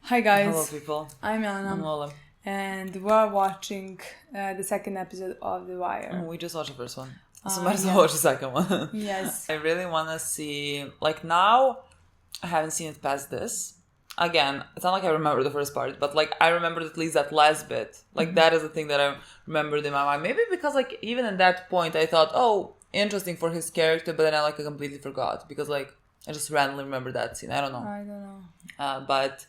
Hi guys. Hello people. I'm Milena. I'm Lola. And we're watching the second episode of The Wire. We just watched the first one. So might as well watch the second one. Yes. I really want to see... Like now, I haven't seen it past this. Again, it's not like I remember the first part, but like I remembered at least that last bit. Like that is the thing that I remembered in my mind. Maybe because like even at that point I thought, oh, interesting for his character, but then I completely forgot. Because like I just randomly remember that scene. I don't know. But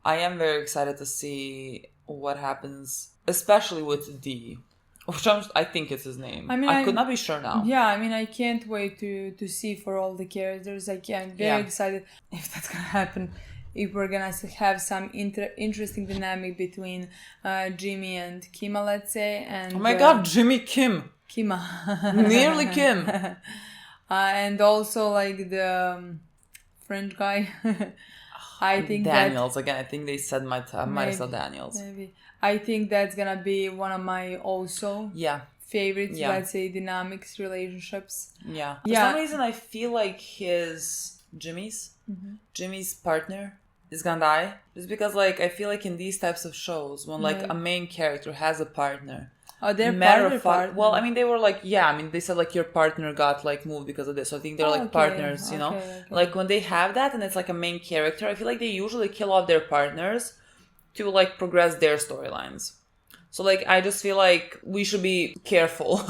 I am very excited to see what happens, especially with D, which I think it's his name. I could not be sure now. Yeah, I mean, I can't wait to see for all the characters. I'm very excited if that's gonna happen. If we're gonna have some interesting dynamic between Jimmy and Kima, let's say, and oh my God, Jimmy Kim. Kima, nearly Kim, and also like the French guy. I think Daniels again. I think they said might have said Daniels. Maybe I think that's gonna be one of my also favorites. Let's say dynamics, relationships. Yeah. For some reason, I feel like Jimmy's partner is gonna die. Just because like I feel like in these types of shows, when like a main character has a partner. Oh, they're partner. Well, I mean, they were like, they said like your partner got like moved because of this. So I think they're like partners, you know? Okay. Like when they have that and it's like a main character, I feel like they usually kill off their partners to like progress their storylines. So like, I just feel like we should be careful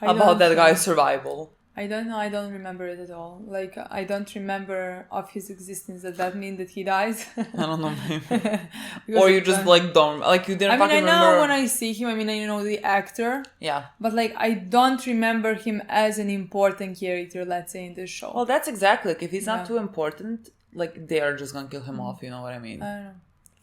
about that guy's survival. I don't know. I don't remember it at all. Like, I don't remember of his existence. Does that mean that he dies? I don't know, maybe. Or you just like don't, like you didn't fucking remember. I know when I see him, I know the actor. Yeah. But like, I don't remember him as an important character, let's say, in this show. Well, that's exactly, like, if he's not too important, like, they are just gonna kill him off, you know what I mean? I don't know.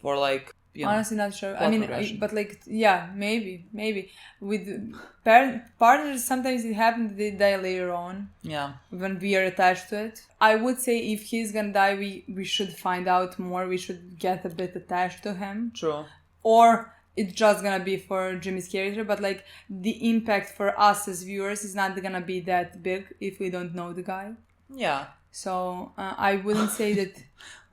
For like, honestly not sure. I mean, but like, maybe with partners sometimes it happens they die later on. Yeah, when we are attached to it. I would say if he's gonna die, we should find out more. We should get a bit attached to him. True. Or it's just gonna be for Jimmy's character, but like the impact for us as viewers is not gonna be that big if we don't know the guy. Yeah. So I wouldn't say that.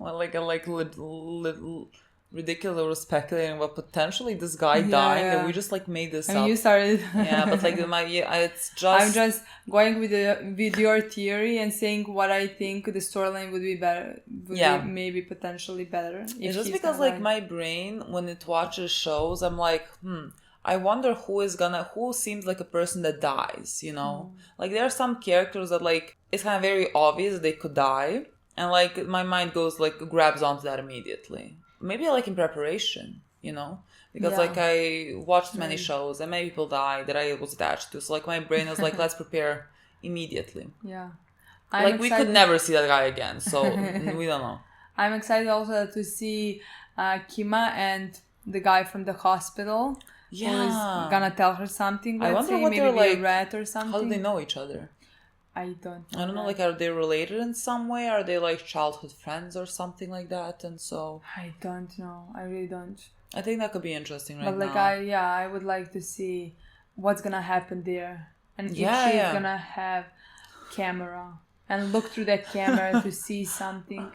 Well, like little ridiculous or speculating about potentially this guy dying and we just like made this up. You started. But like it's just. I'm just going with your theory and saying what I think the storyline would be better. Be maybe potentially better. It's just because like my brain when it watches shows, I'm like, I wonder who seems like a person that dies. You know, like there are some characters that like it's kind of very obvious that they could die, and like my mind grabs onto that immediately. Maybe like in preparation, you know, because like I watched many shows and many people die that I was attached to. So like my brain is like, let's prepare immediately. Yeah. We could never see that guy again. So we don't know. I'm excited also to see Kima and the guy from the hospital. Yeah. Who's gonna tell her something. I wonder what they're like. A rat or something. How do they know each other? I don't know. Like, are they related in some way? Are they like childhood friends or something like that? And so I don't know. I really don't. I think that could be interesting but like I would like to see what's gonna happen there, and if she's gonna have camera and look through that camera to see something.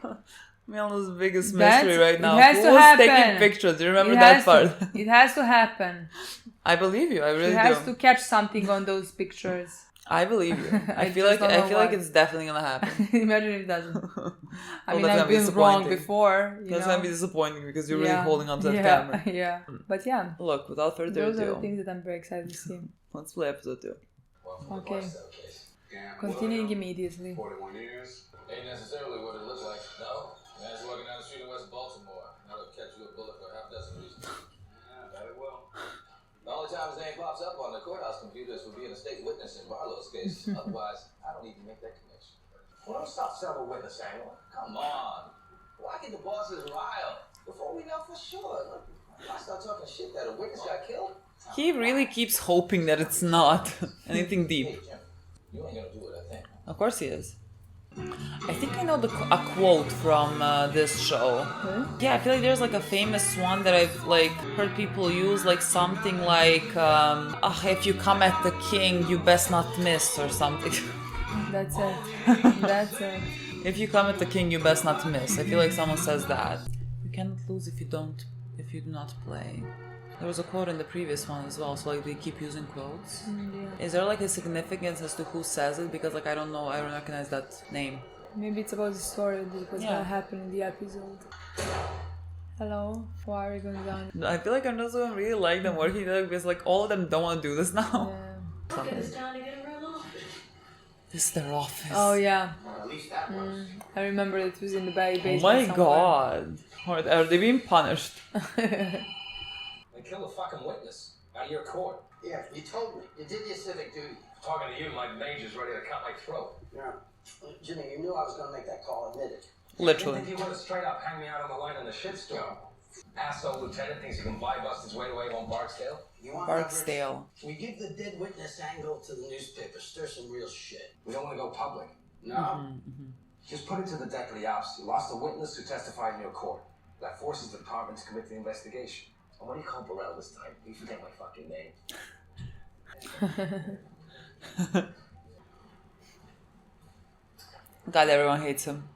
Milena's biggest mystery right now. It has to happen. Taking pictures? Do you remember that part? It has to happen. I believe you. I really do. She has to catch something on those pictures. I believe you. I feel like it's definitely gonna happen. Imagine if it doesn't. I mean, I've been wrong before. That's gonna be disappointing because you're really holding onto that camera. Yeah. But yeah. Look, without further ado, those are the things that I'm very excited to see. Let's play episode 2. Okay. Continuing immediately. 41 years. Ain't necessarily what it looks like. No. Man's walking down the street in West Baltimore. Now they'll catch you a bullet for half a dozen reasons. Very well. The only time his name pops up on the courthouse computer is for being a state witness in Barlow's case. Otherwise, I don't even make that connection. Well, don't stop several witness angle. Come on. Why get the bosses riled? Before we know for sure. Look, if I start talking shit that a witness got killed. He really keeps hoping that it's not anything deep. Hey, Jim, you ain't gonna do what I think. Of course he is. I think I know a quote from this show. Yeah, I feel like there's like a famous one that I've like heard people use, like something like if you come at the king you best not miss or something. That's it. That's it. If you come at the king you best not miss. I feel like someone says that. You cannot lose if you do not play. There was a quote in the previous one as well, so like they keep using quotes. Yeah. Is there like a significance as to who says it? Because like I don't know, I don't recognize that name. Maybe it's about the story that was gonna happen in the episode. Hello, why are you going down? I feel like I'm just gonna really like them working together because like all of them don't want to do this now. Yeah. Okay, it's time to get a real office. This is their office. Oh yeah. At least that was. I remember it was in the basement. Oh my somewhere. god. Are they being punished? They killed a fucking witness out of your court. Yeah, you told me. You did your civic duty. Talking to you, my major's ready to cut my throat. Yeah. Jimmy, you knew I was going to make that call, admit it. Literally. Didn't think he would have straight up hang me out on the line in the shitstorm. Asshole lieutenant thinks he can buy bust his way away on Barksdale. You want Barksdale. leverage? We give the dead witness angle to the newspaper. Stir some real shit. We don't want to go public. No? Just put it to the deputy ops. You lost a witness who testified in your court. That forces the department to commit the investigation. And when you come around this time, you forget my fucking name. God, everyone hates him.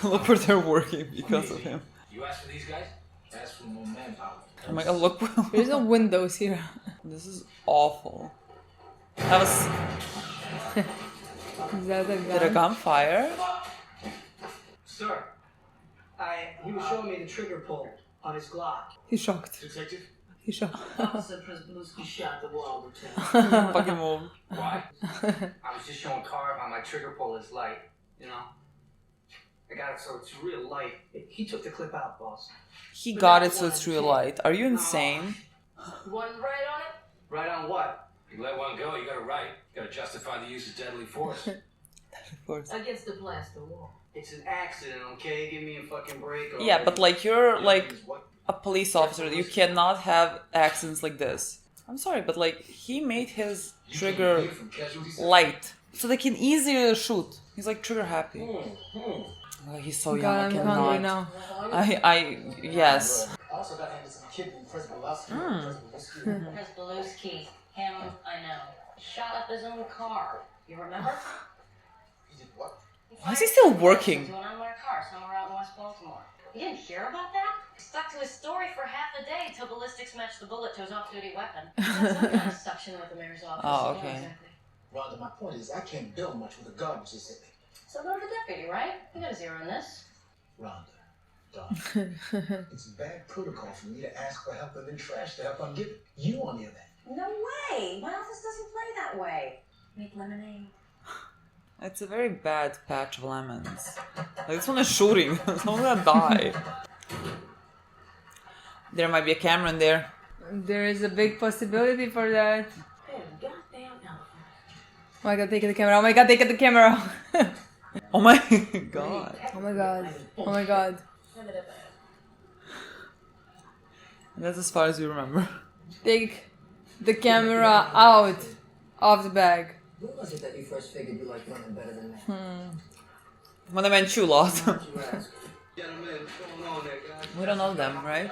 Look where they're working because of him. You asked for these guys? Asked for more manpower. Oh my god, look. There's no windows here. This is awful. That was. Is that a gun? Did a gun fire? Sir, he was showing me the trigger pull on his Glock. He's shocked. Detective? He's shocked. Officer Przybylewski shot the wall, Lieutenant. Fucking move. Why? I was just showing Carve how my trigger pull is light, you know? I got it so it's real light. He took the clip out, boss. He got it so it's real light. Are you insane? One right on it? Right on what? You let one go, you got a right. You gotta justify the use of deadly force. Of course. Against the plaster wall. It's an accident, okay? Give me a fucking break. Already. Yeah, but like you're like a police officer. You cannot have accents like this. I'm sorry, but like he made his trigger light so they can easier shoot. He's like trigger happy. Oh, he's so young. God, I I'm cannot. hungry now. Yes. I also got handed some kid named Przybylewski. Przybylewski. Him, I know. Shot up his own car. You remember? He did what? Why is he still working? To an unmarked car somewhere out in West Baltimore. You didn't hear about that? He stuck to his story for half a day till ballistics matched the bullet to his off-duty weapon. That's some kind of suction with the mayor's office. Oh, Yeah, okay. exactly. Rhonda, my point is, I can't build much with a gun, she said. So go to the deputy, right? You got a zero in this. Rhonda, darling, it's bad protocol for me to ask for help and then trash the help I'm giving. You, on the other hand. No way! My office doesn't play that way. Make lemonade. It's a very bad patch of lemons. Like this one is shooting. Someone's gonna die. There might be a camera in there. There is a big possibility for that. Oh, goddamn elephant. Oh my god, take the camera. Oh my god, take the camera. Oh my god. Oh my god. Oh my god. And that's as far as we remember. Take the camera out of the bag. When was it that you first figured you liked women better than men? When I meant shoe loss. Why don't you ask? Gentlemen, what's going on there, guys? We don't know them, right?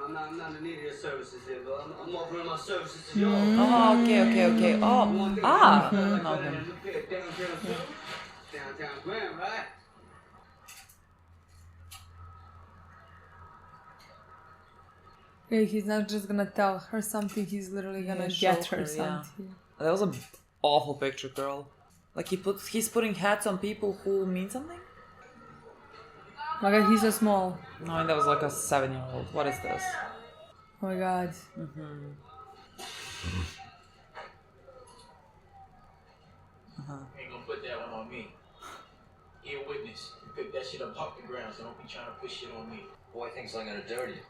No, I'm not in need of your services here, but I'm offering my services to you. Oh, okay. Oh, know him. Downtown Grand, right? Okay, he's not just gonna tell her something, he's literally gonna get show her her, yeah. something. That was an awful picture, girl. Like he's putting hats on people who mean something? Oh my god, he's so small. No, I mean, that was like a 7-year-old. What is this? Oh my god. Ain't gonna put that one on me. He a witness. You pick that shit up off the ground, so don't be trying to push shit on me. Boy thinks I'm gonna dirty you.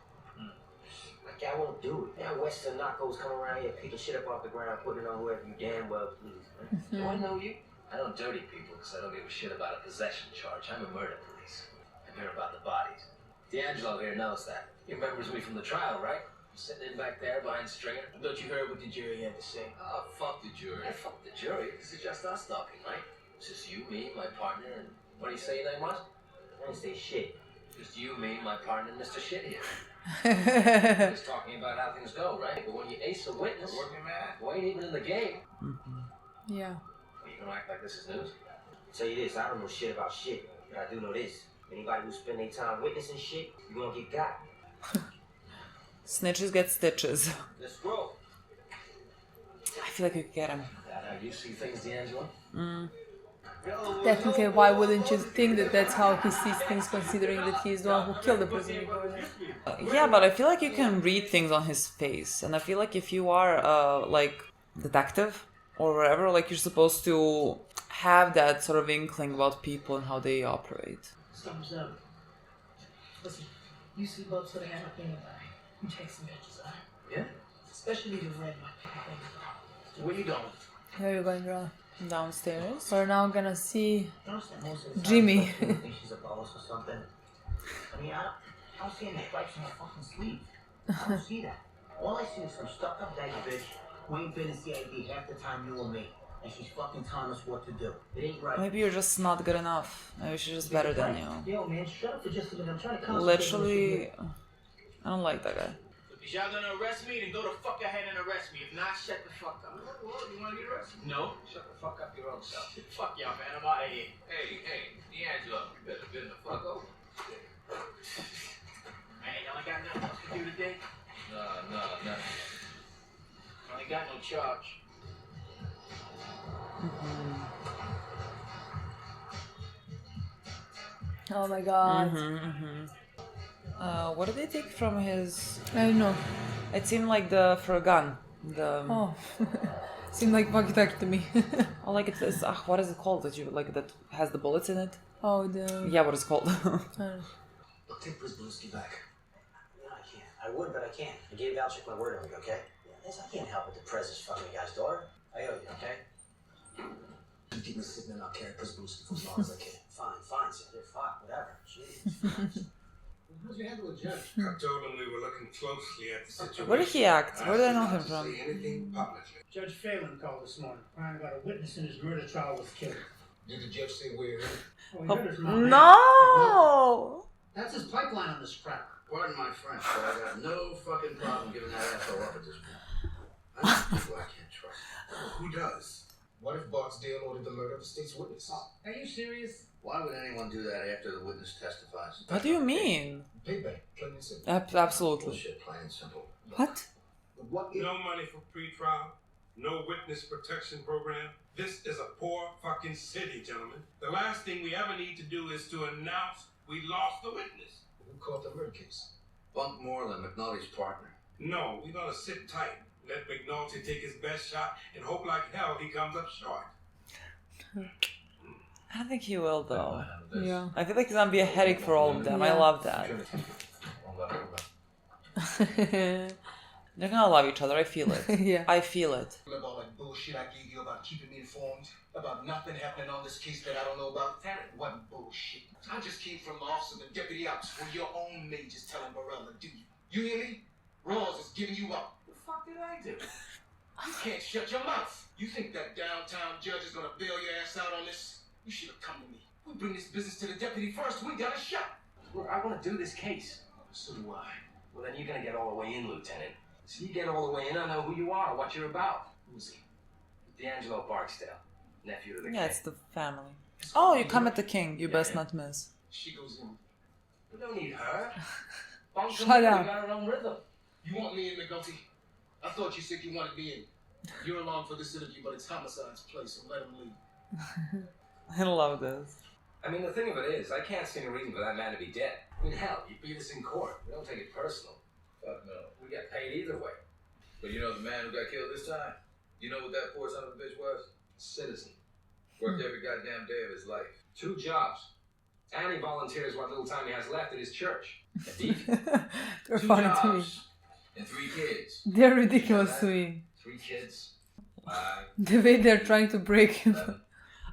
Like, I won't do it. Now Western knockos come around here picking shit up off the ground, putting it on whoever you damn well please. Do I know you? I don't dirty people because I don't give a shit about a possession charge. I'm a murder police. I hear about the bodies. D'Angelo here knows that. He remembers me from the trial, right? I'm sitting in back there behind Stringer. I thought you heard what the jury had to say. Oh, fuck the jury. Yeah, fuck the jury. This is just us talking, right? It's just you, me, my partner, and what do you say your name was? I didn't say shit. Just you, me, my partner, and Mr. Shit here. Yeah. Just talking about how things go, right? But when you ace a witness, Working man. who ain't even in the game, Yeah. are you gonna act like this is news? I'll tell you this, I don't know shit about shit, but I do know this. Anybody who spend their time witnessing shit, you gonna get got. Snitches get stitches. Let's go. I feel like you could get him. How you see things, D'Angelo? Technically, why wouldn't you think that that's how he sees things, considering that he's the one who killed the person before that? Yeah, but I feel like you can read things on his face, and I feel like if you are like detective or whatever, like you're supposed to have that sort of inkling about people and how they operate. Thumbs up. Listen, you see boats that I have up in the eye. You take some pictures, alright? Yeah? Especially the red one. Where you going? Where are you going, girl? Downstairs. We're now gonna see Most of the time, Jimmy. I think she's a boss or something. I mean, I don't see any stripes on her fucking sleeve. I don't see that. All I see is some stuck-up dagger bitch who ain't been in CID half the time you or me. And she's fucking telling us what to do. It ain't right. Maybe you're just not good enough. Maybe she's just better than you. Yo, man, shut up for just a minute. I'm trying to concentrate. Literally, I don't like that guy. If y'all gonna arrest me, then go the fuck ahead and arrest me. If not, shut the fuck up. What? You wanna get arrested? No. Shut the fuck up your own self. Fuck y'all, man. I'm out of here. Hey, D'Angelo, you better bend the fuck over. Man, y'all ain't got nothing else to do today? Nah. I ain't got no charge. Oh my god. What did they take from his? I don't know. It seemed like for a gun. Oh. Seemed like walkie-talkie to me. Oh, like it's what is it called that you like that has the bullets in it? Oh, the... Yeah, what is it called? Look, take Brzezowski back. No, I can't. I would, but I can't. I gave Valchik my word on it, okay? Yeah, I can't help but to press this fucking guy's daughter. I owe you, okay? You keep me sitting and I'll carry Brzezowski for as long as I can. Fine, Senator. Fuck, whatever. Jeez. How'd you handle a judge? I told him we were looking closely at the situation. Where did he act? Where did I know him Not to from? say anything publicly. Judge Phelan called this morning, crying about a witness in his murder trial was killed. Did the judge say where? Oh, he heard his mom. No! That's his pipeline on this crap. Pardon my French, but I got no fucking problem giving that asshole up at this point. I know people I can't trust. Who does? What if Barksdale ordered the murder of the state's witness? Are you serious? Why would anyone do that after the witness testifies? What do you mean? Payback, plain and simple. Absolutely. Bullshit, plain and simple. What? What if... No money for pretrial, no witness protection program. This is a poor fucking city, gentlemen. The last thing we ever need to do is to announce we lost the witness. Who caught the murder case? Bunk Moreland, McNulty's partner. No, we're gonna sit tight, let McNulty take his best shot, and hope like hell he comes up short. I don't think he will though. Yeah. I feel like it's gonna be a headache for all of them. I Yeah. love that. They're gonna love each other. I feel it. Yeah. I feel it. About like bullshit I gave you about keeping me informed about nothing happening on this case that I don't know about. That wasn't bullshit. I just came from the office of the deputy ops for your own majors telling Morella, do you? You hear me? Rawls is giving you up. What the fuck did I do? You can't shut your mouth. You think that downtown judge is gonna bail your ass out on this? You should have come to me. We bring this business to the deputy first. We got a shot. Look, I want to do this case. So do I. Well, then you're gonna get all the way in, Lieutenant. So you get all the way in, I know who you are, what you're about. Who's he? D'Angelo Barksdale, nephew of the Yeah, king. it's the family. Oh, you come at the king. You best not miss. She goes in. We don't need her. Bunk Shut her in, up. We got our own rhythm. You want me in, McNulty? I thought you said you wanted me in. You're along for this interview, but it's homicide's place, so let him leave. I love this. I mean, the thing of it is, I can't see any reason for that man to be dead. I mean, hell, you beat us in court. We don't take it personal. Fuck no. We get paid either way. But you know the man who got killed this time? You know what that poor son of a bitch was? Citizen. Worked every goddamn day of his life. 2 jobs. And he volunteers what little time he has left at his church. A thief. They're 2 funny to me. jobs and 3 kids. They're ridiculous to me. 3 kids. 5, The way they're trying to break him. 11.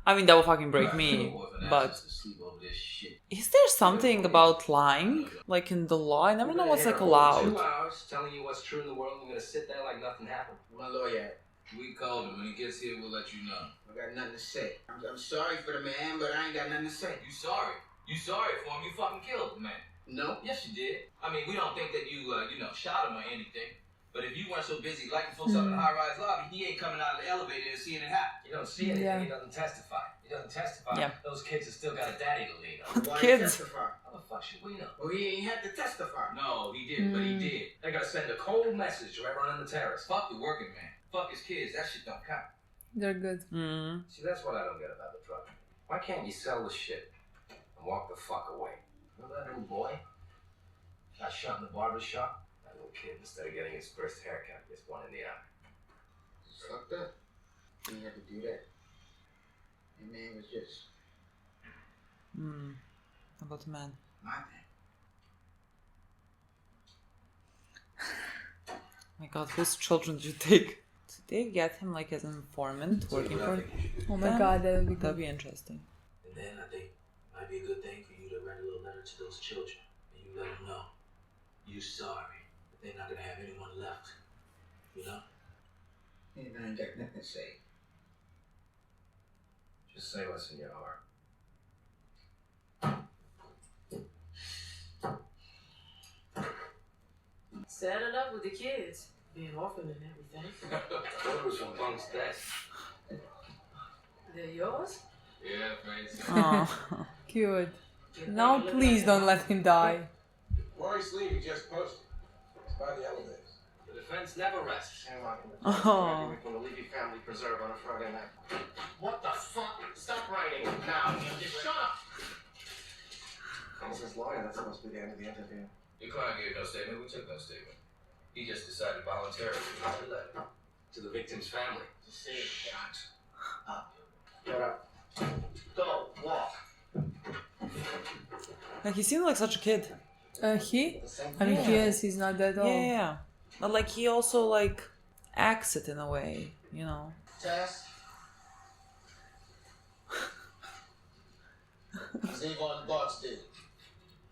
I mean, that will fucking break me. But Sleep over this shit. is there something about lying, like in the law? I never know what's like allowed. 2 hours telling you what's true in the world, and you're gonna sit there like nothing happened. My lawyer, we called him. When he gets here, we'll let you know. I got nothing to say. I'm sorry for the man, but I ain't got nothing to say. You sorry? You sorry for him? You fucking killed the man. No. Yes, you did. I mean, we don't think that you, shot him or anything. But if you weren't so busy lighting folks up in the high-rise lobby, he ain't coming out of the elevator and seeing it happen. You don't see anything, Yeah. he doesn't testify. He doesn't testify. Yeah. Those kids have still got a daddy to lean on. Why Kids. he testify? How the fuck should we know? Well, he ain't had to testify. No, he did, but he did. They gotta send a cold message right around on the terrace. Fuck the working man. Fuck his kids. That shit don't count. They're good. Mm. See, that's what I don't get about the truck. Why can't you sell the shit and walk the fuck away? Remember that little boy? Got shot in the barber shop? That little kid, instead of getting his first haircut, gets one in the eye. Fuck that. He didn't have to do that. That man was just About the man. my man. My God, whose children did you take? Did they get him like as an informant working for him? Oh my God, that would be That'd good. be interesting. And then I think it might be a good thing for you to write a little letter to those children. And you let them know you're sorry. That they're not gonna have anyone left. You know? And I ain't got nothing to say. Just say what's in your heart. Sad enough with the kids being orphaned and everything. Photos from Punk's desk. They're yours? Yeah, face. Oh. Cute. Now please don't let him die. Maurice Lee just posted. It's by the elevators. The defense never rests. And rocking the Oh. when the Levy family preserve on a Friday night. What the fuck? Stop writing now. Just shut up. As his lawyer, that's supposed to be the end of the interview. Your client gave no statement. We took no statement. He just decided voluntarily to write a letter to the victim's family. Just say it. Shut up. Get up. Go. Walk. Like, he seemed like such a kid. He? The same I mean, Yeah. he is. He's not that old. Yeah. But like, he also like acts it in a way, you know. Tess. It's Avon Barksdale.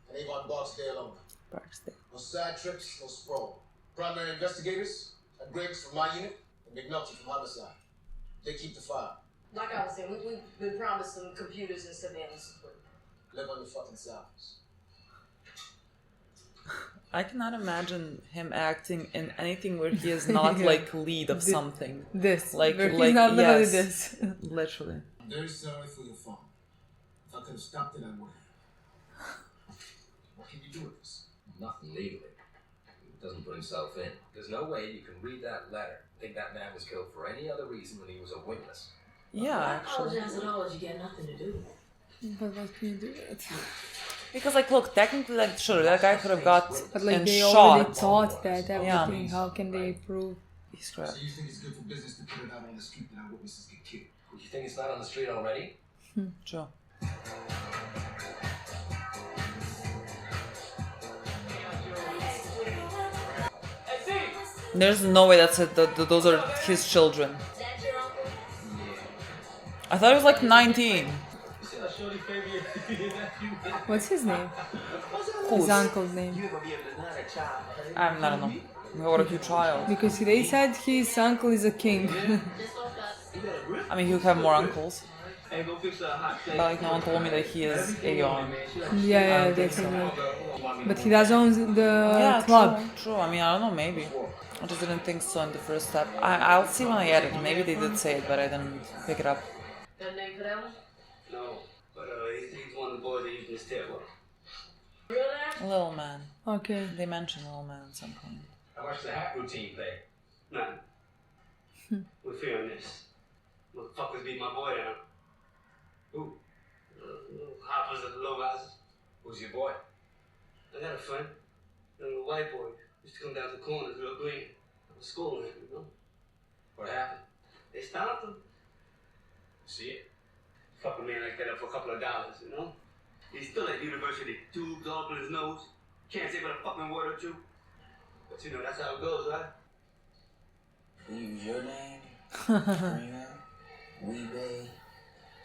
And Avon Barksdale only. Barksdale. No side trips, no sprawl. Primary investigators are Griggs from my unit and McNulty from homicide. They keep the file. Like I was saying, we've been promised some computers and surveillance equipment. Live on your fucking salaries. I cannot imagine him acting in anything where he is not Yeah. like lead of Thi- something. This. Like- Where like, he's not literally yes. this. Literally. I'm very sorry for your phone. If I could have stopped it, I would have. What can you do with this? Nothing legally. He doesn't put himself in. There's no way you can read that letter and think that man was killed for any other reason when he was a witness. Yeah, I actually. apologize at all. You got nothing to do with it. But what can you do with it? Because like, look, technically, like, sure, that guy could have got But like and they shot. already thought that everything. Yeah. How can they prove? He's correct. So you think it's good for business to put it out on the street that our witnesses get killed? You think it's not on the street already? Sure. There's no way that's it. Those are his children. That's your uncle? I thought he was like 19. You see how shorty Fabian What's his name? Who's? His uncle's name. I don't know. What a cute child. Because they said his uncle is a king. Just off that. I mean, he would have more uncles. Hey, go fix a hot But like, no one told me that he is a Yeah, definitely. But he does own the yeah, club. True. I mean, I don't know. Maybe. I just didn't think so in the first step. I'll see when I edit. Maybe they did say it, but I didn't pick it up. Got a name for that one? No, but he's one of the boys that used this stairwell. Real name? Little man. Okay. They mentioned Little Man at some point. How much does the hat routine pay? Nothing. We're fearing this. Motherfuckers beat my boy down. Who? Little hoppers at the low houses. Who's your boy? I got a friend, a little white boy. Used to come down the corners real green. I was schooling him, you know. What happened? They stopped him. See it? Fuck a man like that up for a couple of dollars, you know. He's still at university, tubes all up in his nose. Can't say but a fucking word or two. But you know, that's how it goes, right? Use your name, Freeman, Weebay,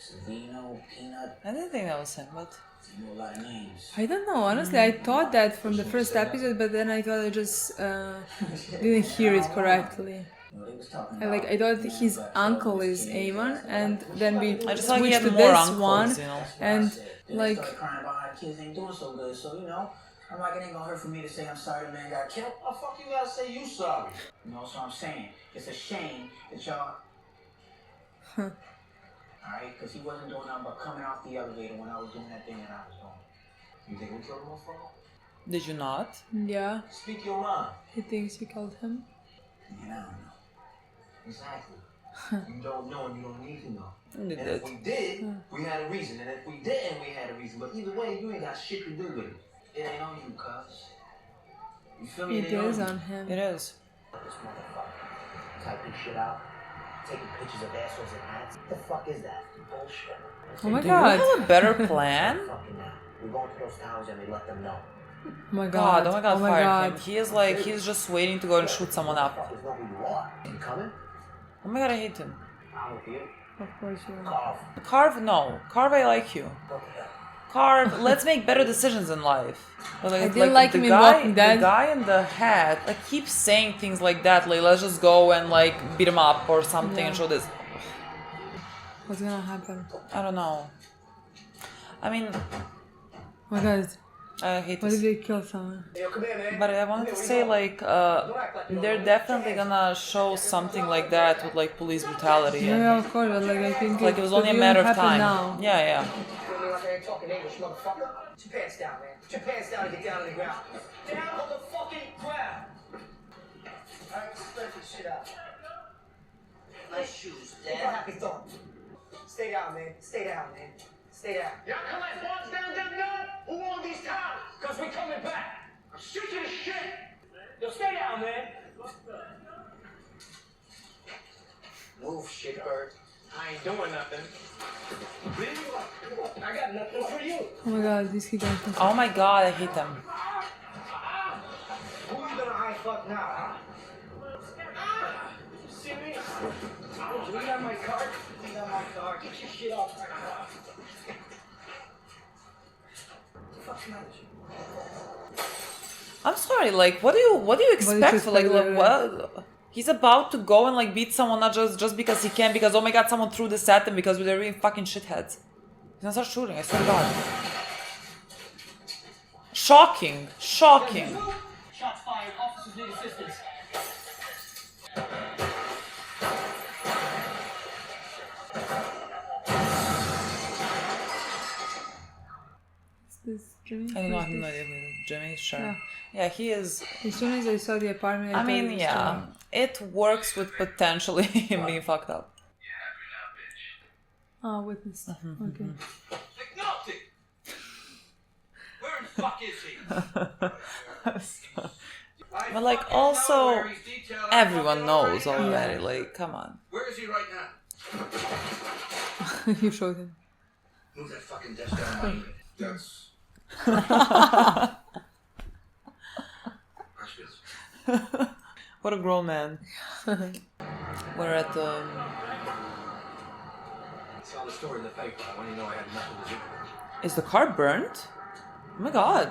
Savino, Peanut. I didn't think that was him, but You know a lot of names. I don't know. Honestly, I thought that from the first episode, but then I thought I just didn't hear it correctly. You know, they was talking I about, thought his uncle is Amon, and then we I just thought he switched had to more this uncles, one, you know. and Then they like started crying about how the kids ain't doing so good. So, you know, I'm like, it ain't gonna hurt for me to say I'm sorry the man got killed. Oh, fuck, you gotta say you sorry. You know, so I'm saying, it's a shame that y'all... Alright? Because he wasn't doing nothing but coming off the elevator when I was doing that thing that I was doing. You think we killed him, motherfucker? Did you not? Yeah. Speak your mind. He thinks you killed him. Man, I don't know. Exactly. You don't know and you don't need to know. You And did. if we did, we had a reason. And if we didn't, we had a reason. But either way, you ain't got shit to do with it. It ain't on you, cuz. You feel me? It is on him. It is. This motherfucker. Typing shit out. Taking pictures of assholes and hats. What the fuck is that? Bullshit. Oh my Do god. you have a better plan? Fucking now. We're going to those towers and they let them know. Oh my god. Oh my god, Oh my fire god. him. He is like, he's just waiting to go and shoot someone up. Motherfuckers know who you are. You coming? Oh my god, I hate him. I'm with you. Of course you are. Carve. Carve, no. Carve, I like you. Carve, let's make better decisions in life. But I didn't like him in Walking Dead. The guy in the hat, like, keeps saying things like that, like, let's just go and, like, beat him up or something and show this. What's gonna happen? I don't know. I mean, Oh my god. I hate Why this. did they kill someone? Yo, come here, man. But I wanted to say, like, they're definitely gonna show something like that with, like, police brutality. And, Yeah, of course, but like I think like, it was only a matter of time. Now. Yeah, yeah. Feel me like I ain't talking English, motherfucker? Put your pants down, man. Put your pants down and get down on the ground. Down on the fucking ground! Alright, spread this shit out. Nice shoes, Dad. Happy thought. Stay down, man. Stay down, man. Stay down. Y'all collect ones down, who on these towers? Cause we coming back. I'm sick of this shit. Yo, stay down, man. Move, shitbird. I ain't doing nothing. I got nothing for you. Oh my god, this kid got Oh my god, I hate them. Who you gonna high fuck now, huh? See me? You got my card? You got my card. Get your shit off right now. What's the matter with you? I'm sorry, like, what do you expect for, like, what? He's about to go and, like, beat someone, not just because he can, because, oh my god, someone threw this at him because they're being fucking shitheads. He's gonna start shooting, I swear to god. Shocking. Shocking. Shots fired. Officers need assistance. this Jimmy? I don't know, I have no idea who it is. Jimmy, sure. Yeah. Yeah, he is. As soon as I saw the apartment, I I thought it mean, was yeah. Jimmy. It works with potentially him being fucked up. Oh, witness. Okay. McNulty! Where the fuck is he? But, like, also, everyone knows already. Like, come on. Where is he right now? You showed him. Move that fucking desk down. That's. What a grown man. We're at the. Saw the story in the paper. I want to know I had nothing to do with it. Is the car burnt? Oh my god.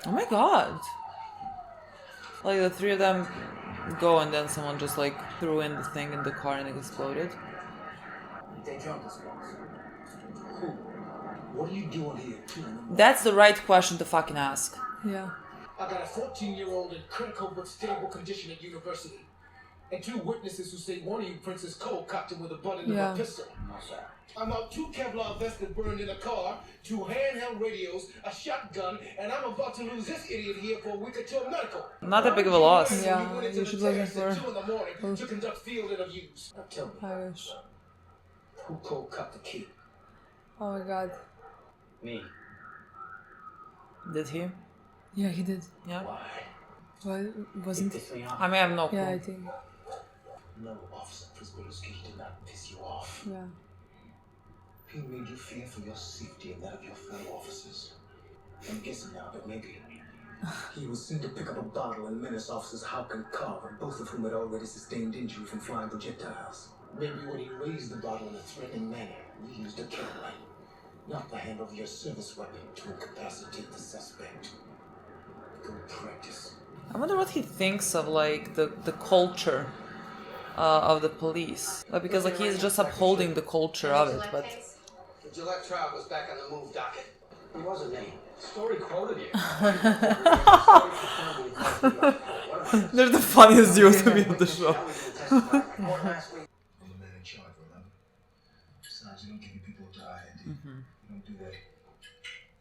Oh my god. Like, the three of them go and then someone just, like, threw in the thing in the car and it exploded. They jumped us, boss. Who? What are you doing here? That's the right question to fucking ask. Yeah. I got a 14-year-old in critical but stable condition at university. And two witnesses who say one of you, Princess Cole, cocked him with a butt end of Yeah. a pistol. I'm out 2 Kevlar vests that burned in a car, 2 handheld radios, a shotgun, and I'm about to lose this idiot here for a week or two of medical. Not that big of a loss. Yeah, We went into you the should lose it terrace at for- 2 in the morning to conduct field interviews. Now tell me, I wish. who Cole cocked the kid? Oh my god. Me. Did he? Yeah, he did. Yeah. Why? Well, wasn't Piss me off. I mean, I have no Yeah, I clue. think. No, Officer Prisboluski, he did not piss you off. Yeah. He made you fear for your safety and that of your fellow officers. I'm guessing now, but maybe. He was sent to pick up a bottle and menace officers Houck and Carver, both of whom had already sustained injury from flying projectiles. Maybe when he raised the bottle in a threatening manner, he used a Caroline, not the handle of your service weapon to incapacitate the suspect. Good practice. I wonder what he thinks of, like, the culture of the police. Like, because, like, he's just upholding the culture of it, but... The Gillette trial was back on the move docket. Who was it, me? Story quoted you. They're the funniest dudes to be on the show. I'm the man in charge, remember? Besides,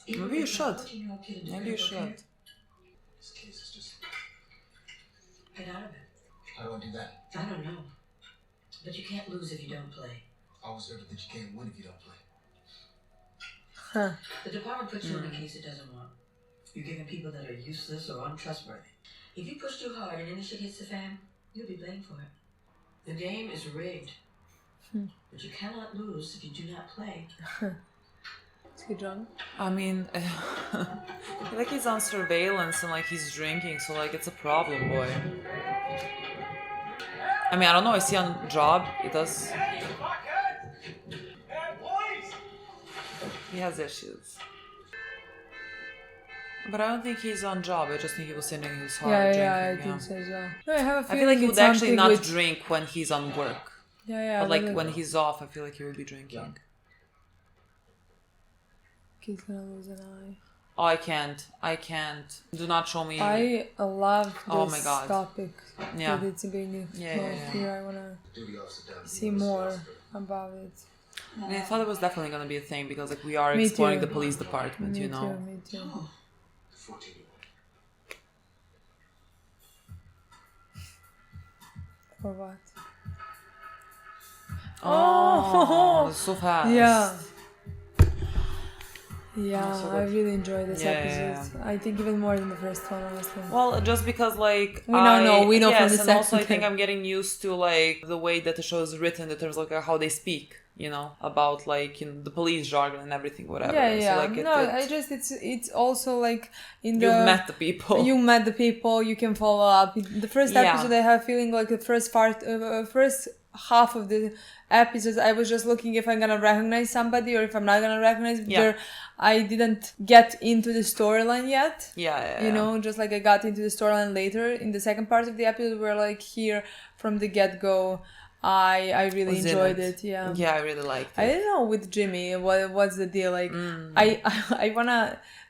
Maybe you should. Maybe you should. This case is just... Get out of it. How do I do that? I don't know. But you can't lose if you don't play. I always heard that you can't win if you don't play. Huh. The department puts you in a case it doesn't want. You're giving people that are useless or untrustworthy. If you push too hard and any shit hits the fan, you'll be blamed for it. The game is rigged. But you cannot lose if you do not play. Is he drunk? I mean, like he's on surveillance and like he's drinking, so like it's a problem, boy. I mean, I don't know. Is he on job? He does. He has issues. But I don't think he's on job. I just think he was sitting in his car drinking. I think so as well. No, I have a I feeling feel like he would it's actually something not drink when he's on work. But like when he's off, I feel like he would be drinking. He's gonna lose an eye. Oh, I can't. Do not show me. I love this Oh my God. topic. Yeah. That it's being here. I wanna see more about it. I mean, I thought it was definitely gonna be a thing because like we are Me exploring too. the police department, you know. Me too. 14-year-old. For what? Oh, so fast. Yeah. Yeah, so I good. really enjoyed this Yeah, episode. I think even more than the first one, honestly. Well, just because like We know yes, from the and also I second think one. I'm getting used to like the way that the show is written in terms of like how they speak, you know, about like the police jargon and everything, whatever. Yeah. So, like, it's also like in the you've met the people. You met the people. You can follow up. The first episode, I have a feeling like the first half of the episodes, I was just looking if I'm gonna recognize somebody or if I'm not gonna recognize. I didn't get into the storyline yet. You know, just like I got into the storyline later in the second part of the episode, where like here from the get go, I really enjoyed it. Yeah, I really liked it. I don't know with Jimmy what's the deal. Like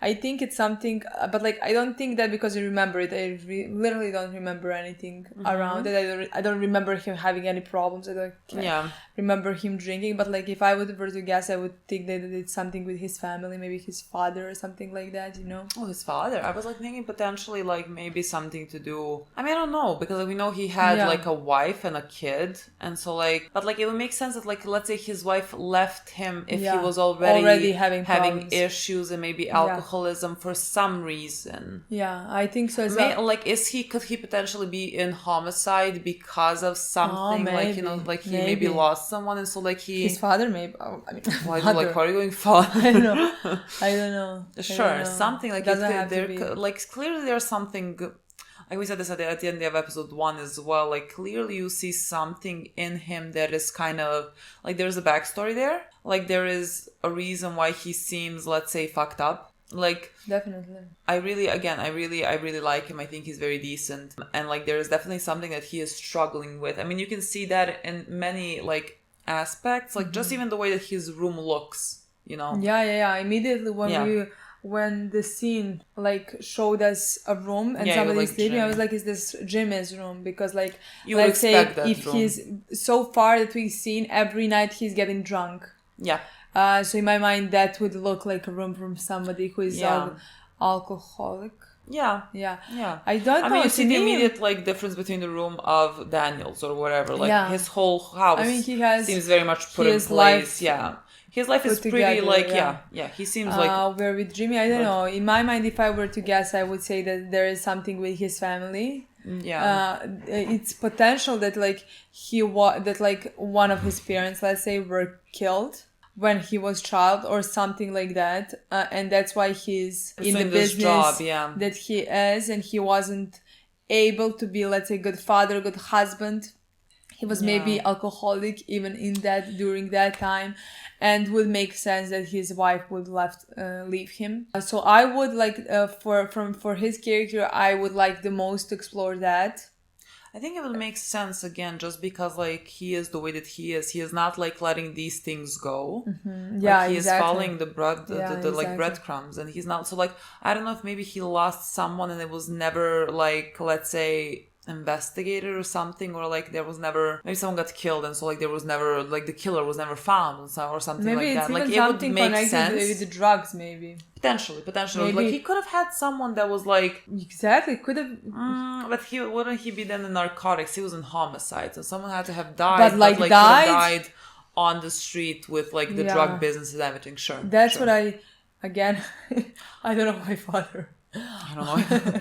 I think it's something, but like I don't think that because I remember it. I literally don't remember anything around it. I don't remember him having any problems. I don't remember him drinking. But like if I were to guess, I would think that it's something with his family, maybe his father or something like that. You know? Oh, his father. I was like thinking potentially like maybe something to do. I mean, I don't know because like, we know he had like a wife and a kid, and so like, but like it would make sense that like let's say his wife left him if he was already having issues and maybe alcoholism for some reason. Yeah, I think so as well. Like, could he potentially be in homicide because of something? Maybe, like, you know, like he maybe lost someone, and so like his father maybe. I mean, why are you going father? I don't know. Sure, something like doesn't have to be. Like clearly there's something. Like we said this at the end of episode 1 as well. Like clearly you see something in him that is kind of like there's a backstory there. Like there is a reason why he seems, let's say, fucked up. Like definitely I really like him. I think he's very decent, and like there is definitely something that he is struggling with. I mean, you can see that in many like aspects, like just even the way that his room looks, you know. Immediately when the scene like showed us a room and somebody's sleeping, I was like, is this Jimmy's room? Because like you let's say if room. He's so far that we've seen every night he's getting drunk. So in my mind, that would look like a room from somebody who is alcoholic. I don't know. I mean, you see the immediate like difference between the room of Daniel's or whatever. Like his whole house. I mean, seems very much put in place. His life is pretty together, like he seems like. Where with Jimmy, I don't know. In my mind, if I were to guess, I would say that there is something with his family. It's potential that like that like one of his parents, let's say, were killed when he was child or something like that, and that's why he's in the business job, that he is, and he wasn't able to be, let's say, good father, good husband. He was maybe alcoholic even during that time, and would make sense that his wife would leave him. So I would like for his character, I would like the most to explore that. I think it would make sense again, just because like he is the way that he is. He is not like letting these things go. Like, he is following the like breadcrumbs, and he's not. So like I don't know if maybe he lost someone and it was never like, let's say, investigated or something, or like there was never, maybe someone got killed and so like there was never, like the killer was never found or something maybe like that. Maybe Like it's it would something make connected sense. with the drugs, maybe. Potentially. Maybe. Like he could have had someone that was like, exactly, could have. But wouldn't he be then in narcotics? He was in homicide, so someone had to have died. But like could died? have died on the street with like the drug business and everything. Sure. That's sure. what I don't know my father. I don't know.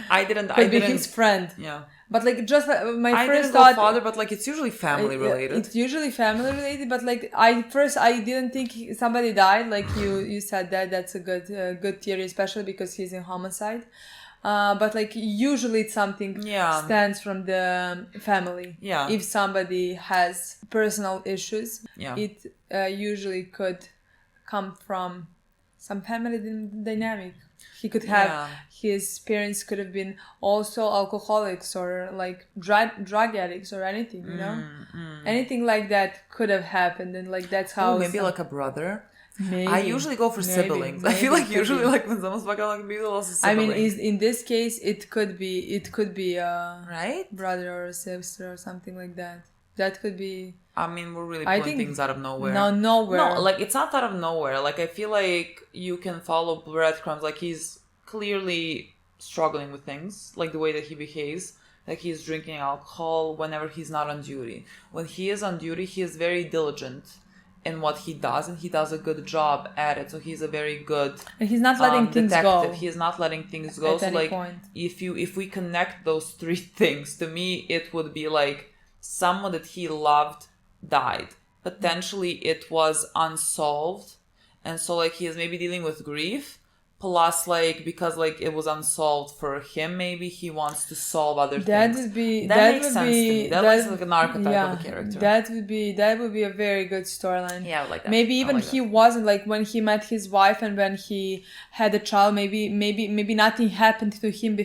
I didn't. Could be his friend. Yeah. But like just my I first didn't thought. go father, but like it's usually family related. It's usually family related, but like I didn't think somebody died. Like you said that's a good theory, especially because he's in homicide. But like usually it's something stands from the family. Yeah. If somebody has personal issues, it usually could come from some family dynamic. He could have his parents could have been also alcoholics or like drug addicts or anything, you know, anything like that could have happened, and like that's how. Maybe like a brother. Maybe. I usually go for siblings. I feel like usually like when someone's fucking like maybe also siblings. I mean, in this case, it could be right, brother or a sister or something like that. That could be. I mean, we're really pulling things out of nowhere. Nowhere. No, like it's not out of nowhere. Like I feel like you can follow breadcrumbs. Like he's clearly struggling with things, like the way that he behaves. Like he's drinking alcohol whenever he's not on duty. When he is on duty, he is very diligent in what he does, and he does a good job at it. So he's a very good and he's not letting things detective. go. He is not letting things go. At so any like point. if we connect those three things, to me it would be like someone that he loved died. Potentially it was unsolved, and so like he is maybe dealing with grief, plus like because like it was unsolved for him, maybe he wants to solve other things. That makes sense to me. That looks like an archetype of a character. That would be a very good storyline. Yeah, I like that. Maybe even he wasn't like when he met his wife and when he had a child. Maybe nothing happened to him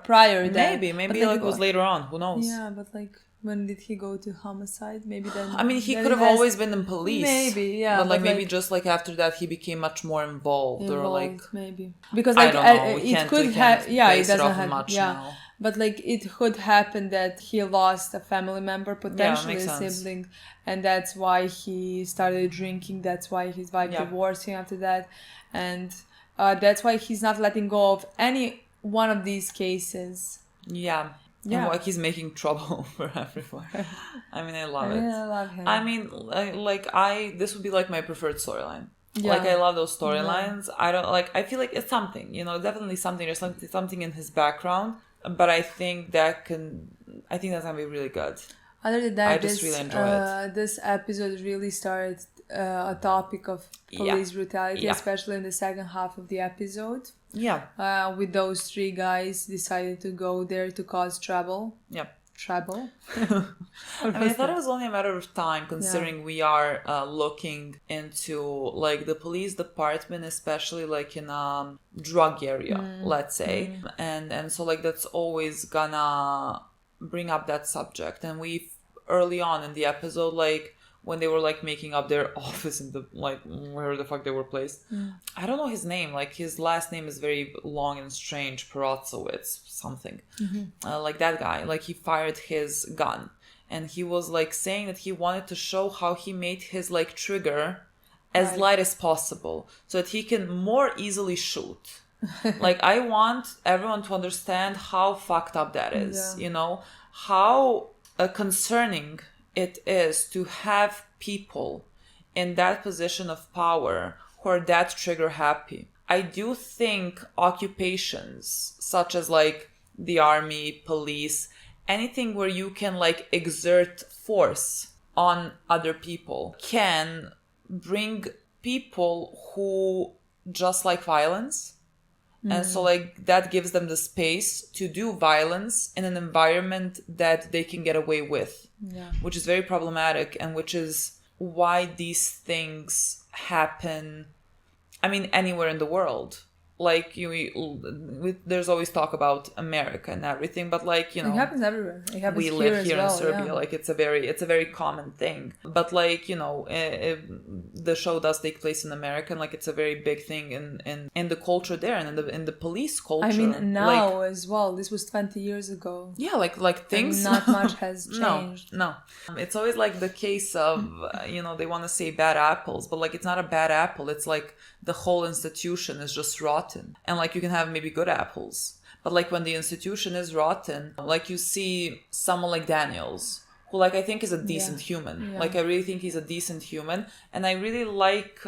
prior. Maybe like it was later on. Who knows? Yeah, but like. When did he go to homicide? Maybe then. I mean, he could have always been in police. Maybe, yeah. But like maybe just like after that, he became much more involved or like maybe because like I don't know. it could have. Yeah, it doesn't have much. Yeah, now. but like it could happen that he lost a family member, potentially a sibling, and that's why he started drinking. That's why his wife divorced him after that, and that's why he's not letting go of any one of these cases. Yeah. Yeah, like he's making trouble for everyone. I mean, I love it. I love him. I mean, this would be like my preferred storyline. Yeah. Like I love those storylines. Yeah. I don't like. I feel like it's something, you know, definitely something. There's something in his background, but I think that's gonna be really good. Other than that, I just really enjoy it. This episode really started a topic of police brutality, especially in the second half of the episode. Yeah. With those three guys decided to go there to cause trouble. Yeah. Trouble. I mean, I thought it was only a matter of time, considering we are looking into like the police department, especially like in a drug area, let's say, and so like that's always gonna bring up that subject. And we early on in the episode, like when they were like making up their office in the like where the fuck they were placed. I don't know his name. Like his last name is very long and strange. Perotzowitz something. Like that guy. Like he fired his gun, and he was like saying that he wanted to show how he made his like trigger as light as possible so that he can more easily shoot. Like I want everyone to understand how fucked up that is. You know how concerning it is to have people in that position of power who are that trigger happy. I do think occupations such as like the army, police, anything where you can like exert force on other people can bring people who just like violence. And so like that gives them the space to do violence in an environment that they can get away with, which is very problematic, and which is why these things happen, I mean, anywhere in the world. like there's always talk about America and everything, but like, you know, it happens everywhere. It happens we here live as here well, in Serbia. yeah. Like it's a very common thing. But like, you know, the show does take place in America, and like it's a very big thing in the culture there, and in the police culture. I mean, now like, as well. This was 20 years ago. yeah, like things. And not much has changed. No. It's always like the case of you know, they want to say bad apples, but like it's not a bad apple. It's like the whole institution is just rotten, and like you can have maybe good apples, but like when the institution is rotten, like you see someone like Daniels, who like I think is a decent human. Like I really think he's a decent human, and I really like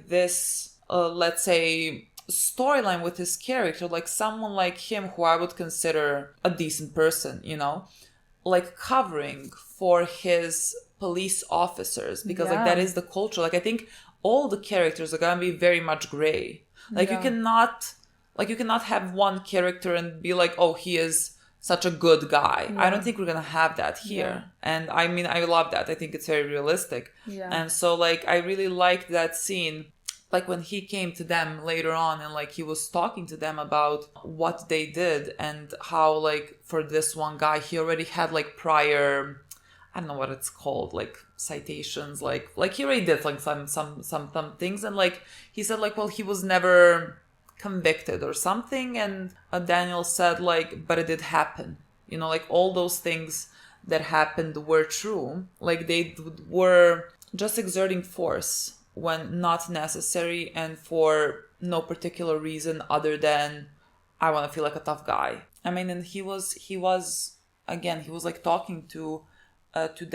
this let's say storyline with his character, like someone like him who I would consider a decent person, you know, like covering for his police officers, because like that is the culture. Like I think all the characters are gonna be very much gray. Like you cannot have one character and be like, oh, he is such a good guy. I don't think we're gonna have that here. And I mean, I love that. I think it's very realistic. And so like I really liked that scene, like when he came to them later on and like he was talking to them about what they did, and how like for this one guy he already had like prior, I don't know what it's called, like citations, like he already did like some things, and like he said like, well, he was never convicted or something, and Daniel said like, but it did happen, you know, like all those things that happened were true, like they were just exerting force when not necessary, and for no particular reason other than I want to feel like a tough guy. I mean, and he was like talking to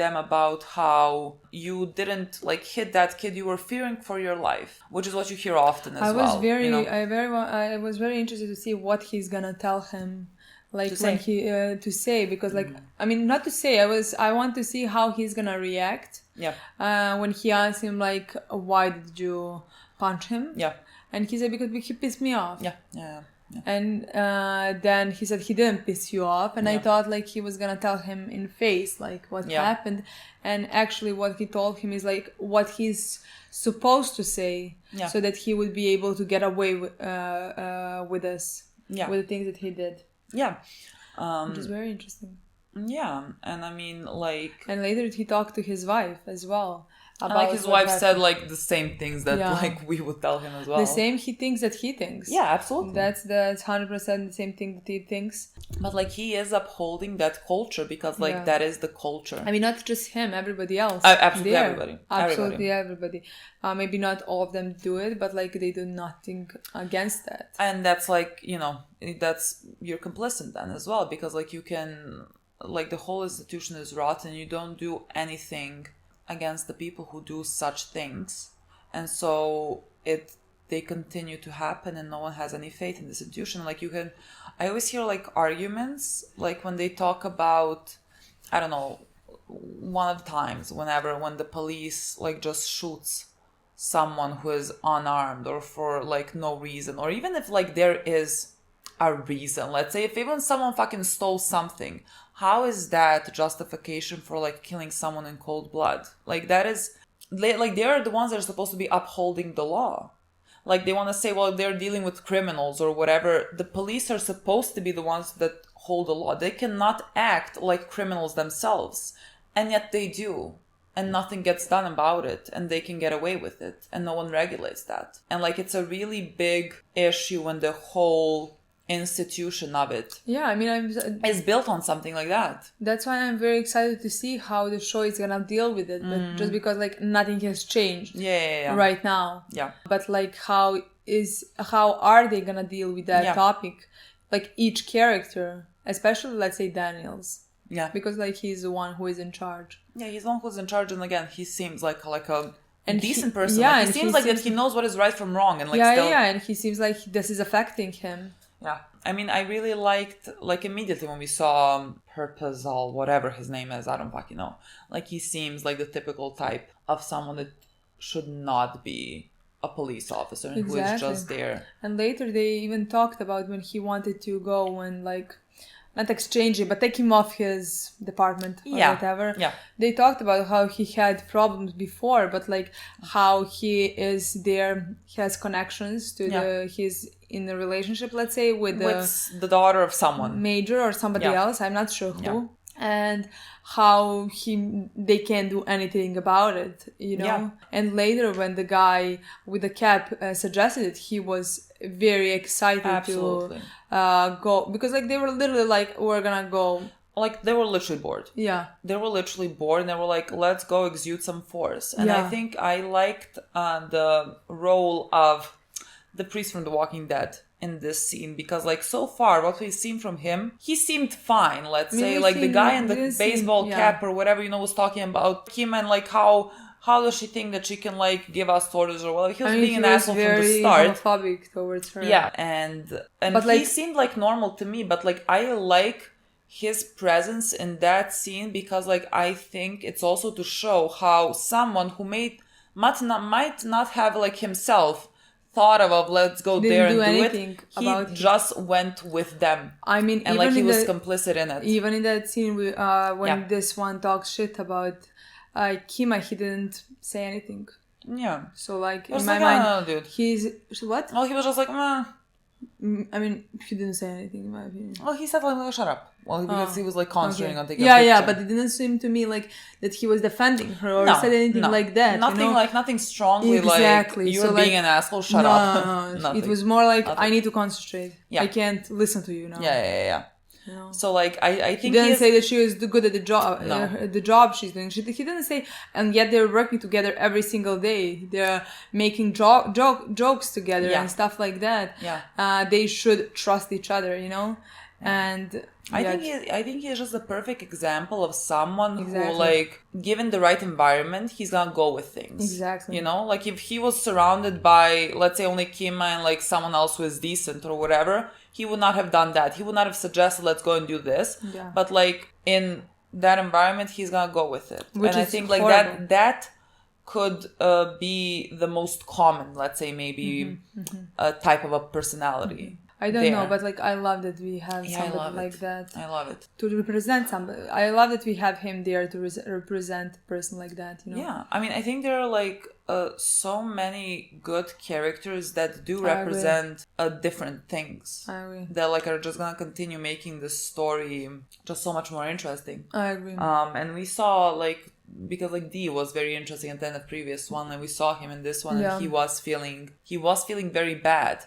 them about how you didn't like hit that kid, you were fearing for your life, which is what you hear often as well. I was very interested to see what he's gonna tell him, like when he to say, because like I mean, not to say, I want to see how he's gonna react. When he asked him like, why did you punch him? And he said, because he pissed me off. And then he said he didn't piss you off, and I thought like he was gonna tell him in face like what happened, and actually what he told him is like what he's supposed to say, so that he would be able to get away with this, with the things that he did. Which is very interesting. And I mean like, and later he talked to his wife as well. About like his wife said like the same things that like we would tell him as well. The same he thinks that he thinks. Absolutely. That's 100% the same thing that he thinks. But like he is upholding that culture, because like that is the culture. I mean, not just him, everybody else. Absolutely everybody. Absolutely everybody. Maybe not all of them do it, but like they do nothing against that. And that's like, you know, you're complicit then as well, because like you can, like the whole institution is rotten, you don't do anything against the people who do such things, and so they continue to happen, and no one has any faith in this institution. Like I always hear like arguments, like when they talk about, I don't know, one of the times when the police like just shoots someone who is unarmed or for like no reason, or even if like there is a reason, let's say if even someone fucking stole something, how is that justification for like killing someone in cold blood? Like that is like, they are the ones that are supposed to be upholding the law. Like they want to say, well, they're dealing with criminals or whatever. The police are supposed to be the ones that hold the law. They cannot act like criminals themselves, and yet they do, and nothing gets done about it, and they can get away with it, and no one regulates that. And like it's a really big issue when the whole institution of it is built on something like that. That's why I'm very excited to see how the show is gonna deal with it, but just because like nothing has changed right now, but like how are they gonna deal with that topic, like each character, especially let's say Daniel's, because like he's the one who is in charge. He's the one who's in charge, and again he seems like a decent person. Like, he seems like that he knows what is right from wrong, and like and he seems like this is affecting him. I mean, I really liked, like, immediately when we saw Perpazal, whatever his name is, I don't fucking know. Like, he seems like the typical type of someone that should not be a police officer and who is just there. And later they even talked about when he wanted to go and, like, not exchanging, but take him off his department or whatever. Yeah. They talked about how he had problems before, but like how he is there, he has connections to he's in a relationship, let's say, with the daughter of someone. Major or somebody else, I'm not sure who. Yeah. And how they can't do anything about it, you know? Yeah. And later when the guy with the cap suggested it, he was very excited to go, because like they were literally like, we're gonna go. Like they were literally bored. Yeah. They were literally bored and they were like, let's go exude some force. And I think I liked the role of the priest from The Walking Dead in this scene, because like so far what we've seen from him, he seemed fine, let's say. Like the guy in the baseball cap or whatever, you know, was talking about him and like how does she think that she can like give us orders or whatever. He was being an asshole from the start. Homophobic towards her. Yeah, and but like, he seemed like normal to me, but like I like his presence in that scene because like I think it's also to show how someone who might not have like himself thought of let's go there and do it. He just went with them. I mean, and like he was complicit in it. Even in that scene, when this one talks shit about Kima, he didn't say anything. Yeah. So like in my mind, dude. He's what? Well, he was just like, meh. I mean, he didn't say anything in my opinion. Well, he said like, shut up. Well, because he was like concentrating on taking a picture. But it didn't seem to me like that he was defending her or said anything like that. Nothing like nothing strongly like you're being an asshole. Shut up. No. It was more like I need to concentrate. Yeah. I can't listen to you now. Yeah. You know? So like I think he didn't say that she was good at the job. The job she's doing. He didn't say, and yet they're working together every single day. They're making jokes together and stuff like that. Yeah. They should trust each other, you know. And I think he's just a perfect example of someone who, like, given the right environment, he's gonna go with things. Exactly. You know, like if he was surrounded by, let's say, only Kima and like someone else who is decent or whatever, he would not have done that. He would not have suggested, let's go and do this. Yeah. But like in that environment, he's gonna go with it. Which and I think like that could be the most common, let's say, maybe type of a personality. I don't know, but like I love that we have somebody like that. I love it. To represent somebody. I love that we have him there to represent a person like that, you know? Yeah. I mean, I think there are like so many good characters that do represent different things. I agree. That like are just gonna continue making the story just so much more interesting. I agree. And we saw like, because like Dee was very interesting and then the previous one, and we saw him in this one and he was feeling very bad.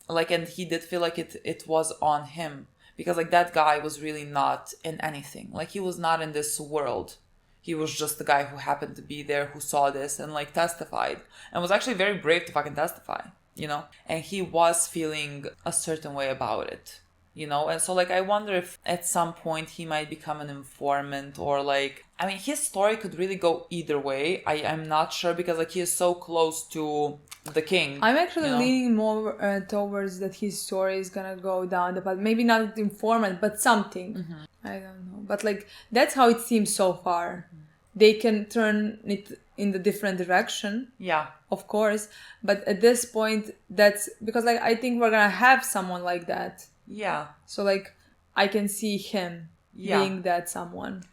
Like, and he did feel like it was on him, because like that guy was really not in anything. Like he was not in this world. He was just the guy who happened to be there, who saw this and like testified, and was actually very brave to fucking testify, you know? And he was feeling a certain way about it, you know? And so like I wonder if at some point he might become an informant, or like, I mean, his story could really go either way. I'm not sure, because like he is so close to the king. I'm actually leaning more towards that his story is gonna go down the path. Maybe not informant, but something. I don't know. But like that's how it seems so far. They can turn it in the different direction. Yeah. Of course. But at this point, that's because like I think we're gonna have someone like that. Yeah. So like I can see him being that someone.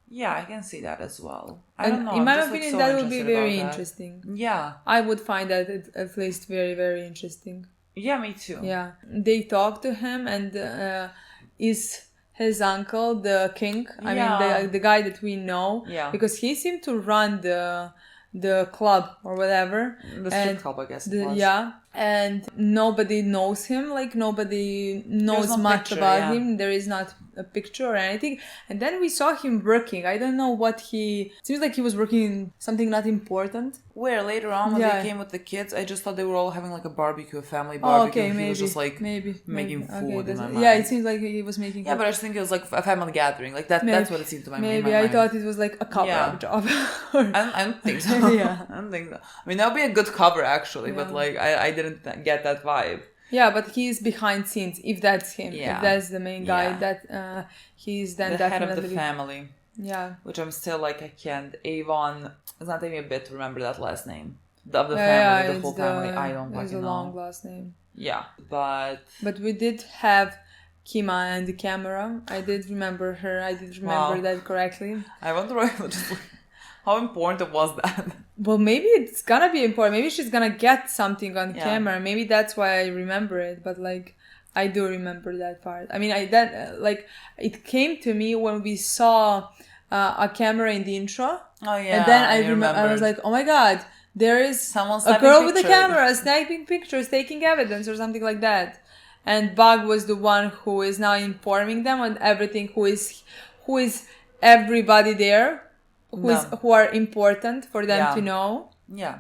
Yeah, I can see that as well. I don't know. In my opinion, that would be very interesting. Yeah. I would find that at least very, very interesting. Yeah, me too. Yeah. They talk to him, and is his uncle the king? I mean, the guy that we know. Yeah. Because he seemed to run the club or whatever. The strip club, I guess it was. Yeah. And nobody knows him. Like, nobody knows much about him. There is not a picture or anything. And then we saw him working. I don't know what it seems like he was working in something not important. Where later on when they came with the kids, I just thought they were all having like a barbecue, a family barbecue. Okay, maybe. He was just like making food in my mind. Yeah, it seems like he was making food. Yeah, but I just think it was like a family gathering. Like that's what it seemed to my mind. Maybe I thought it was like a cover-up job. I don't think so. Yeah. I don't think so. I mean, that would be a good cover actually, but like I didn't get that vibe. Yeah, but he's behind scenes, if that's him. Yeah. If that's the main guy, that he's then the definitely... head of the family. Yeah. Which I'm still like, I can't. Avon, it's not taking me a bit to remember that last name. Of the family, the whole family, I don't fucking know. It's a long last name. Yeah, but we did have Kima and the camera. I did remember her. I did remember that correctly. I wonder just like, how important was that? Well, maybe it's gonna be important. Maybe she's gonna get something on camera. Maybe that's why I remember it. But like, I do remember that part. I mean, it came to me when we saw a camera in the intro. Oh yeah. And then I was like, oh my god, there is a girl with a camera snapping pictures, taking evidence or something like that. And Bug was the one who is now informing them on everything. Who is everybody there? Who are important for them to know. Yeah,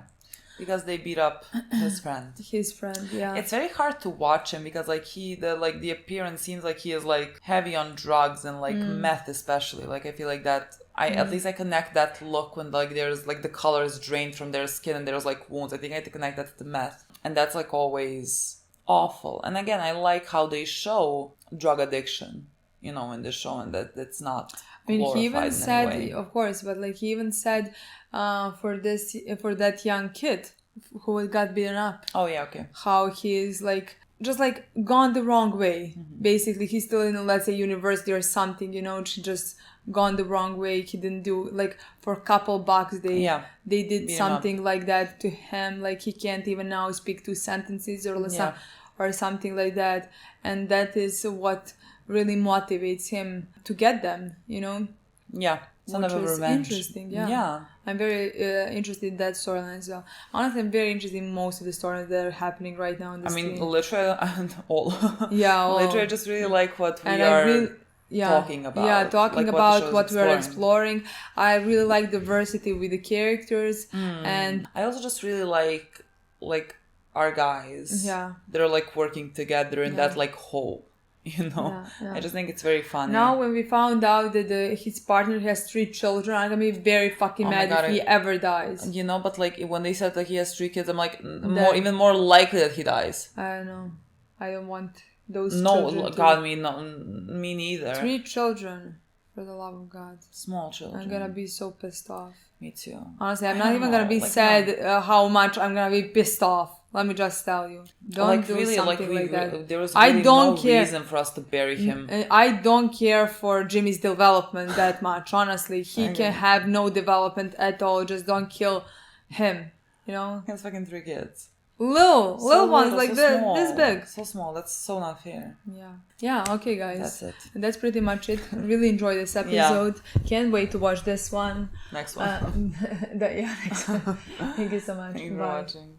because they beat up his friend. It's very hard to watch him because like the appearance seems like he is like heavy on drugs and like meth especially. Like I feel like that at least I connect that look when like there's like the color is drained from their skin and there's like wounds. I think I had to connect that to the meth, and that's like always awful. And again, I like how they show drug addiction, in the show, and that it's not. I mean, he even said, of course, but like he even said, for that young kid who got beaten up. Oh yeah, okay. How he is like just like gone the wrong way. Mm-hmm. Basically, he's still in, let's say, university or something. She just gone the wrong way. He didn't do like for a couple bucks. They did something like that to him. Like he can't even now speak 2 sentences or something like that. And that is what really motivates him to get them, Yeah, son of a revenge. Interesting, yeah. I'm very interested in that storyline as well. Honestly, I'm very interested in most of the storylines that are happening right now in this team. Literally, and all. All. Literally, I just really like what we are talking about. Yeah, talking about what we are exploring. I really like diversity with the characters. And I also just really like our guys. Yeah. They're like working together in that like hope. I just think it's very funny. Now when we found out that his partner has 3 children, I'm gonna be very fucking mad if he ever dies. But like when they said like he has 3 kids, I'm like even more likely that he dies. I don't know. I don't want those children. No, God, me neither. 3 children, for the love of God. Small children. I'm gonna be so pissed off. Me too. Honestly, I'm not even gonna be sad how much I'm gonna be pissed off. Let me just tell you. Don't do something like that. There was really no reason for us to bury him. I don't care for Jimmy's development that much, honestly. He can have no development at all. Just don't kill him, He has fucking 3 kids. Little ones like this big. So small. That's so not fair. Yeah, okay, guys. That's it. That's pretty much it. Really enjoyed this episode. Can't wait to watch this one. Next one. Next one. Thank you so much. Thank you for watching.